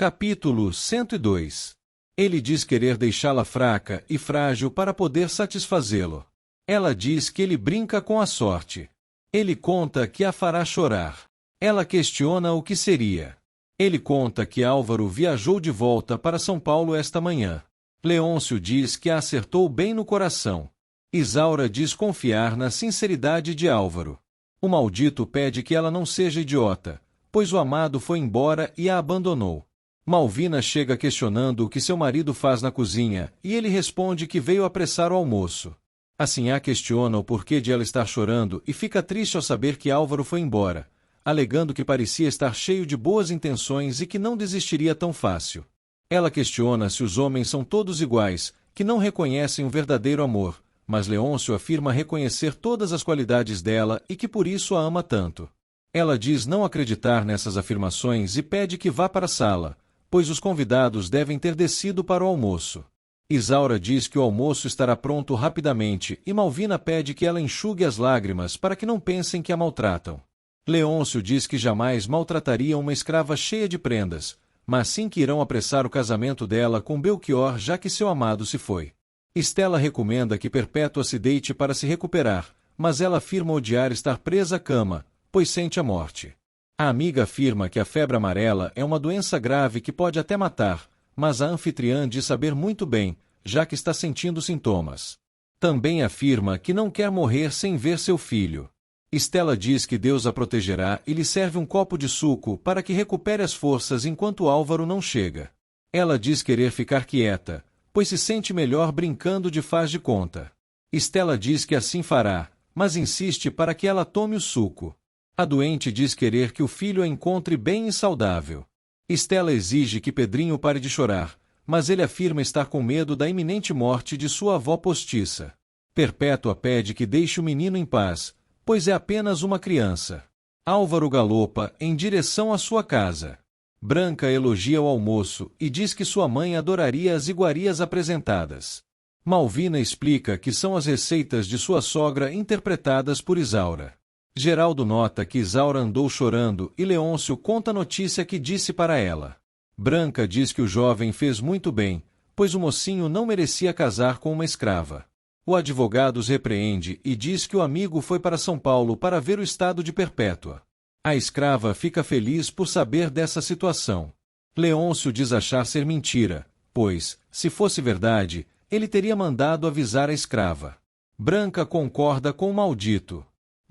Capítulo 102. Ele diz querer deixá-la fraca e frágil para poder satisfazê-lo. Ela diz que ele brinca com a sorte. Ele conta que a fará chorar. Ela questiona o que seria. Ele conta que Álvaro viajou de volta para São Paulo esta manhã. Leôncio diz que a acertou bem no coração. Isaura diz confiar na sinceridade de Álvaro. O maldito pede que ela não seja idiota, pois o amado foi embora e a abandonou. Malvina chega questionando o que seu marido faz na cozinha, e ele responde que veio apressar o almoço. A sinhá questiona o porquê de ela estar chorando e fica triste ao saber que Álvaro foi embora, alegando que parecia estar cheio de boas intenções e que não desistiria tão fácil. Ela questiona se os homens são todos iguais, que não reconhecem o verdadeiro amor, mas Leôncio afirma reconhecer todas as qualidades dela e que por isso a ama tanto. Ela diz não acreditar nessas afirmações e pede que vá para a sala, pois os convidados devem ter descido para o almoço. Isaura diz que o almoço estará pronto rapidamente e Malvina pede que ela enxugue as lágrimas para que não pensem que a maltratam. Leôncio diz que jamais maltrataria uma escrava cheia de prendas, mas sim que irão apressar o casamento dela com Belchior já que seu amado se foi. Estela recomenda que Perpétua se deite para se recuperar, mas ela afirma odiar estar presa à cama, pois sente a morte. A amiga afirma que a febre amarela é uma doença grave que pode até matar, mas a anfitriã diz saber muito bem, já que está sentindo sintomas. Também afirma que não quer morrer sem ver seu filho. Estela diz que Deus a protegerá e lhe serve um copo de suco para que recupere as forças enquanto Álvaro não chega. Ela diz querer ficar quieta, pois se sente melhor brincando de faz de conta. Estela diz que assim fará, mas insiste para que ela tome o suco. A doente diz querer que o filho a encontre bem e saudável. Estela exige que Pedrinho pare de chorar, mas ele afirma estar com medo da iminente morte de sua avó postiça. Perpétua pede que deixe o menino em paz, pois é apenas uma criança. Álvaro galopa em direção à sua casa. Branca elogia o almoço e diz que sua mãe adoraria as iguarias apresentadas. Malvina explica que são as receitas de sua sogra interpretadas por Isaura. Geraldo nota que Isaura andou chorando e Leôncio conta a notícia que disse para ela. Branca diz que o jovem fez muito bem, pois o mocinho não merecia casar com uma escrava. O advogado os repreende e diz que o amigo foi para São Paulo para ver o estado de Perpétua. A escrava fica feliz por saber dessa situação. Leôncio diz achar ser mentira, pois, se fosse verdade, ele teria mandado avisar a escrava. Branca concorda com o maldito.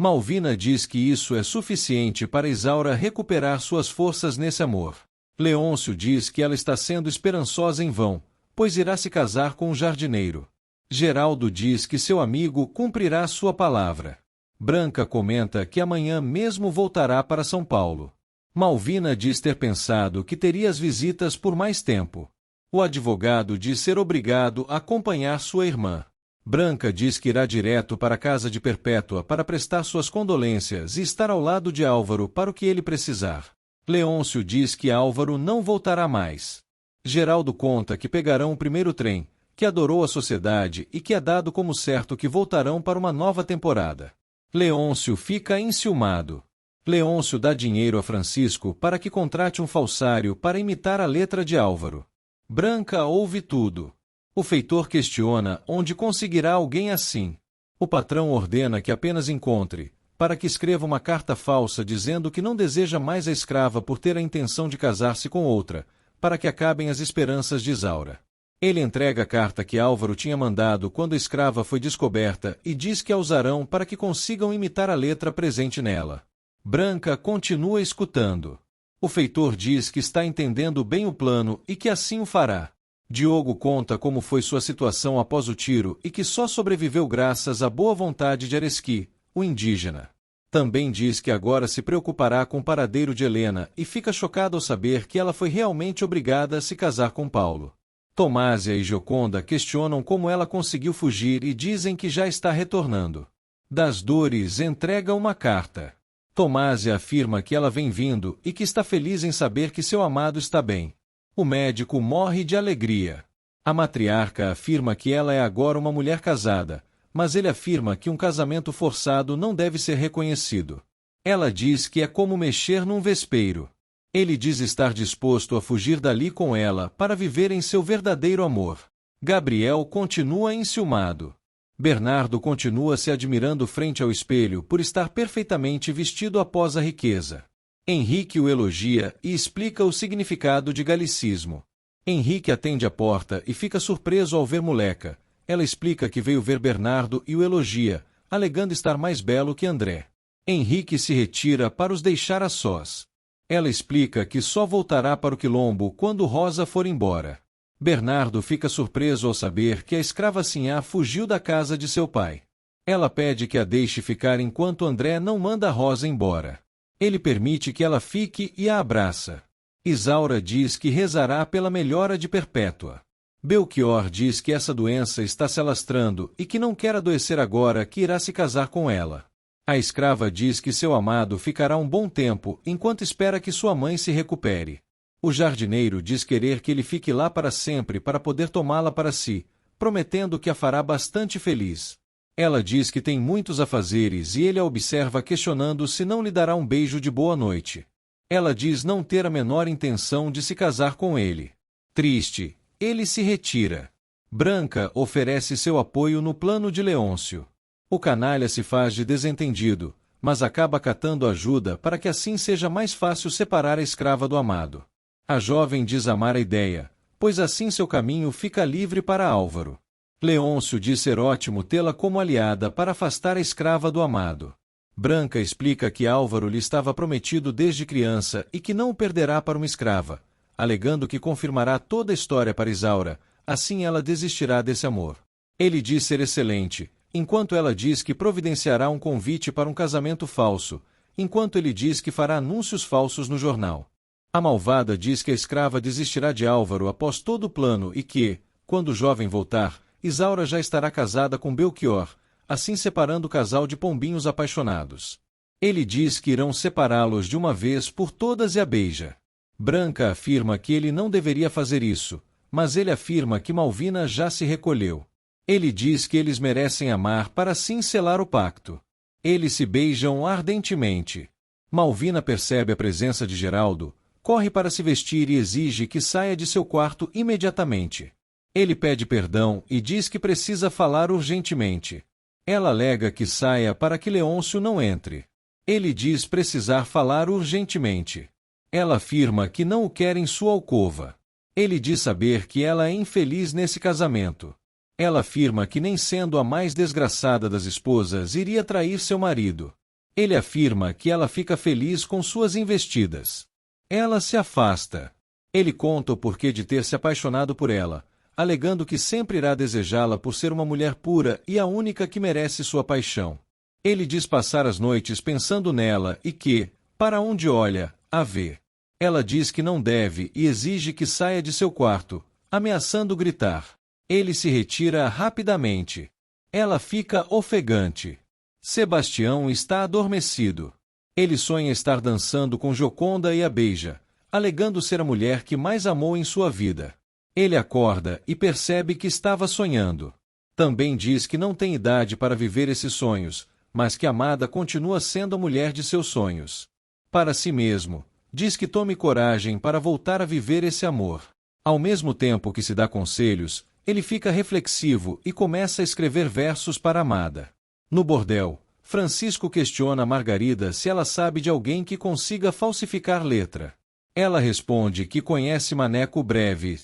Malvina diz que isso é suficiente para Isaura recuperar suas forças nesse amor. Leôncio diz que ela está sendo esperançosa em vão, pois irá se casar com um jardineiro. Geraldo diz que seu amigo cumprirá sua palavra. Branca comenta que amanhã mesmo voltará para São Paulo. Malvina diz ter pensado que teria as visitas por mais tempo. O advogado diz ser obrigado a acompanhar sua irmã. Branca diz que irá direto para a casa de Perpétua para prestar suas condolências e estar ao lado de Álvaro para o que ele precisar. Leôncio diz que Álvaro não voltará mais. Geraldo conta que pegarão o primeiro trem, que adorou a sociedade e que é dado como certo que voltarão para uma nova temporada. Leôncio fica enciumado. Leôncio dá dinheiro a Francisco para que contrate um falsário para imitar a letra de Álvaro. Branca ouve tudo. O feitor questiona onde conseguirá alguém assim. O patrão ordena que apenas encontre, para que escreva uma carta falsa dizendo que não deseja mais a escrava por ter a intenção de casar-se com outra, para que acabem as esperanças de Isaura. Ele entrega a carta que Álvaro tinha mandado quando a escrava foi descoberta e diz que a usarão para que consigam imitar a letra presente nela. Branca continua escutando. O feitor diz que está entendendo bem o plano e que assim o fará. Diogo conta como foi sua situação após o tiro e que só sobreviveu graças à boa vontade de Aresqui, o indígena. Também diz que agora se preocupará com o paradeiro de Helena e fica chocado ao saber que ela foi realmente obrigada a se casar com Paulo. Tomásia e Gioconda questionam como ela conseguiu fugir e dizem que já está retornando. Das Dores entrega uma carta. Tomásia afirma que ela vem vindo e que está feliz em saber que seu amado está bem. O médico morre de alegria. A matriarca afirma que ela é agora uma mulher casada, mas ele afirma que um casamento forçado não deve ser reconhecido. Ela diz que é como mexer num vespeiro. Ele diz estar disposto a fugir dali com ela para viver em seu verdadeiro amor. Gabriel continua enciumado. Bernardo continua se admirando frente ao espelho por estar perfeitamente vestido após a riqueza. Henrique o elogia e explica o significado de galicismo. Henrique atende a porta e fica surpreso ao ver Moleca. Ela explica que veio ver Bernardo e o elogia, alegando estar mais belo que André. Henrique se retira para os deixar a sós. Ela explica que só voltará para o quilombo quando Rosa for embora. Bernardo fica surpreso ao saber que a escrava Sinhá fugiu da casa de seu pai. Ela pede que a deixe ficar enquanto André não manda Rosa embora. Ele permite que ela fique e a abraça. Isaura diz que rezará pela melhora de Perpétua. Belchior diz que essa doença está se alastrando e que não quer adoecer agora que irá se casar com ela. A escrava diz que seu amado ficará um bom tempo enquanto espera que sua mãe se recupere. O jardineiro diz querer que ele fique lá para sempre para poder tomá-la para si, prometendo que a fará bastante feliz. Ela diz que tem muitos afazeres e ele a observa questionando se não lhe dará um beijo de boa noite. Ela diz não ter a menor intenção de se casar com ele. Triste, ele se retira. Branca oferece seu apoio no plano de Leôncio. O canalha se faz de desentendido, mas acaba catando ajuda para que assim seja mais fácil separar a escrava do amado. A jovem diz amar a ideia, pois assim seu caminho fica livre para Álvaro. Leôncio diz ser ótimo tê-la como aliada para afastar a escrava do amado. Branca explica que Álvaro lhe estava prometido desde criança e que não o perderá para uma escrava, alegando que confirmará toda a história para Isaura, assim ela desistirá desse amor. Ele diz ser excelente, enquanto ela diz que providenciará um convite para um casamento falso, enquanto ele diz que fará anúncios falsos no jornal. A malvada diz que a escrava desistirá de Álvaro após todo o plano e que, quando o jovem voltar, Isaura já estará casada com Belchior, assim separando o casal de pombinhos apaixonados. Ele diz que irão separá-los de uma vez por todas e a beija. Branca afirma que ele não deveria fazer isso, mas ele afirma que Malvina já se recolheu. Ele diz que eles merecem amar para assim selar o pacto. Eles se beijam ardentemente. Malvina percebe a presença de Geraldo, corre para se vestir e exige que saia de seu quarto imediatamente. Ele pede perdão e diz que precisa falar urgentemente. Ela alega que saia para que Leôncio não entre. Ele diz precisar falar urgentemente. Ela afirma que não o quer em sua alcova. Ele diz saber que ela é infeliz nesse casamento. Ela afirma que nem sendo a mais desgraçada das esposas iria trair seu marido. Ele afirma que ela fica feliz com suas investidas. Ela se afasta. Ele conta o porquê de ter se apaixonado por ela, alegando que sempre irá desejá-la por ser uma mulher pura e a única que merece sua paixão. Ele diz passar as noites pensando nela e que, para onde olha, a vê. Ela diz que não deve e exige que saia de seu quarto, ameaçando gritar. Ele se retira rapidamente. Ela fica ofegante. Sebastião está adormecido. Ele sonha estar dançando com Gioconda e a beija, alegando ser a mulher que mais amou em sua vida. Ele acorda e percebe que estava sonhando. Também diz que não tem idade para viver esses sonhos, mas que Amada continua sendo a mulher de seus sonhos. Para si mesmo, diz que tome coragem para voltar a viver esse amor. Ao mesmo tempo que se dá conselhos, ele fica reflexivo e começa a escrever versos para Amada. No bordel, Francisco questiona Margarida se ela sabe de alguém que consiga falsificar letra. Ela responde que conhece Maneco Breve,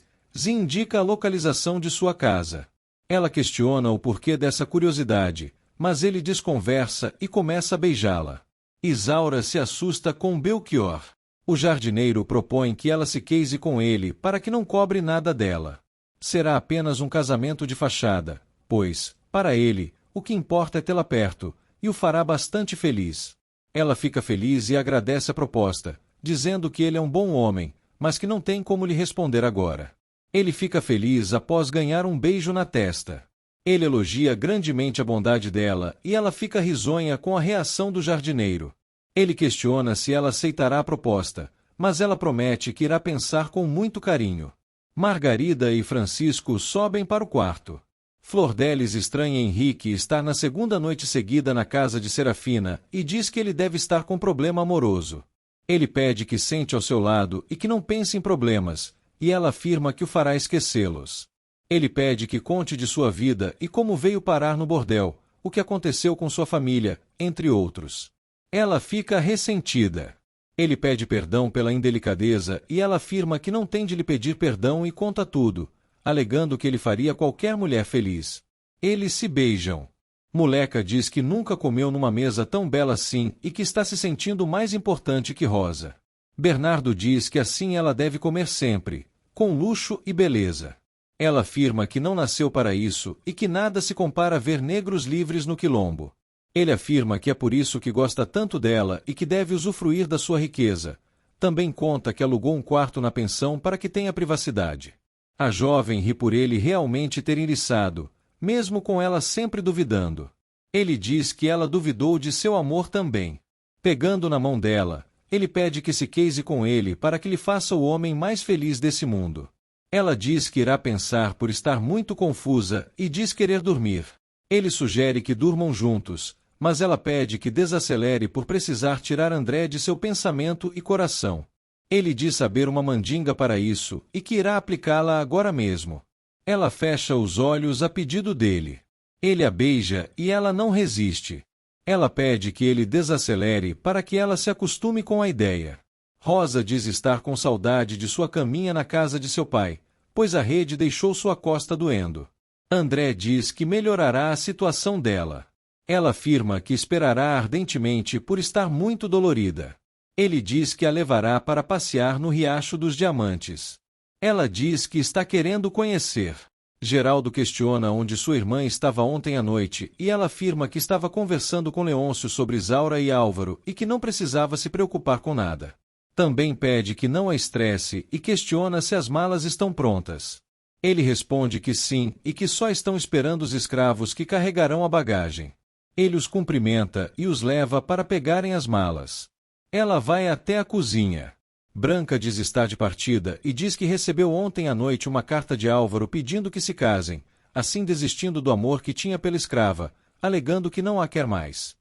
e indica a localização de sua casa. Ela questiona o porquê dessa curiosidade, mas ele desconversa e começa a beijá-la. Isaura se assusta com Belchior. O jardineiro propõe que ela se case com ele para que não cobre nada dela. Será apenas um casamento de fachada, pois, para ele, o que importa é tê-la perto, e o fará bastante feliz. Ela fica feliz e agradece a proposta, dizendo que ele é um bom homem, mas que não tem como lhe responder agora. Ele fica feliz após ganhar um beijo na testa. Ele elogia grandemente a bondade dela e ela fica risonha com a reação do jardineiro. Ele questiona se ela aceitará a proposta, mas ela promete que irá pensar com muito carinho. Margarida e Francisco sobem para o quarto. Flordelis estranha Henrique estar na segunda noite seguida na casa de Serafina e diz que ele deve estar com problema amoroso. Ele pede que sente ao seu lado e que não pense em problemas, e ela afirma que o fará esquecê-los. Ele pede que conte de sua vida e como veio parar no bordel, o que aconteceu com sua família, entre outros. Ela fica ressentida. Ele pede perdão pela indelicadeza e ela afirma que não tem de lhe pedir perdão e conta tudo, alegando que ele faria qualquer mulher feliz. Eles se beijam. Moleca diz que nunca comeu numa mesa tão bela assim e que está se sentindo mais importante que Rosa. Bernardo diz que assim ela deve comer sempre, com luxo e beleza. Ela afirma que não nasceu para isso e que nada se compara a ver negros livres no quilombo. Ele afirma que é por isso que gosta tanto dela e que deve usufruir da sua riqueza. Também conta que alugou um quarto na pensão para que tenha privacidade. A jovem ri por ele realmente ter enriçado, mesmo com ela sempre duvidando. Ele diz que ela duvidou de seu amor também. Pegando na mão dela, ele pede que se case com ele para que lhe faça o homem mais feliz desse mundo. Ela diz que irá pensar por estar muito confusa e diz querer dormir. Ele sugere que durmam juntos, mas ela pede que desacelere por precisar tirar André de seu pensamento e coração. Ele diz saber uma mandinga para isso e que irá aplicá-la agora mesmo. Ela fecha os olhos a pedido dele. Ele a beija e ela não resiste. Ela pede que ele desacelere para que ela se acostume com a ideia. Rosa diz estar com saudade de sua caminha na casa de seu pai, pois a rede deixou sua costa doendo. André diz que melhorará a situação dela. Ela afirma que esperará ardentemente por estar muito dolorida. Ele diz que a levará para passear no Riacho dos Diamantes. Ela diz que está querendo conhecer. Geraldo questiona onde sua irmã estava ontem à noite e ela afirma que estava conversando com Leôncio sobre Isaura e Álvaro e que não precisava se preocupar com nada. Também pede que não a estresse e questiona se as malas estão prontas. Ele responde que sim e que só estão esperando os escravos que carregarão a bagagem. Ele os cumprimenta e os leva para pegarem as malas. Ela vai até a cozinha. Branca diz estar de partida e diz que recebeu ontem à noite uma carta de Álvaro pedindo que se casem, assim desistindo do amor que tinha pela escrava, alegando que não a quer mais.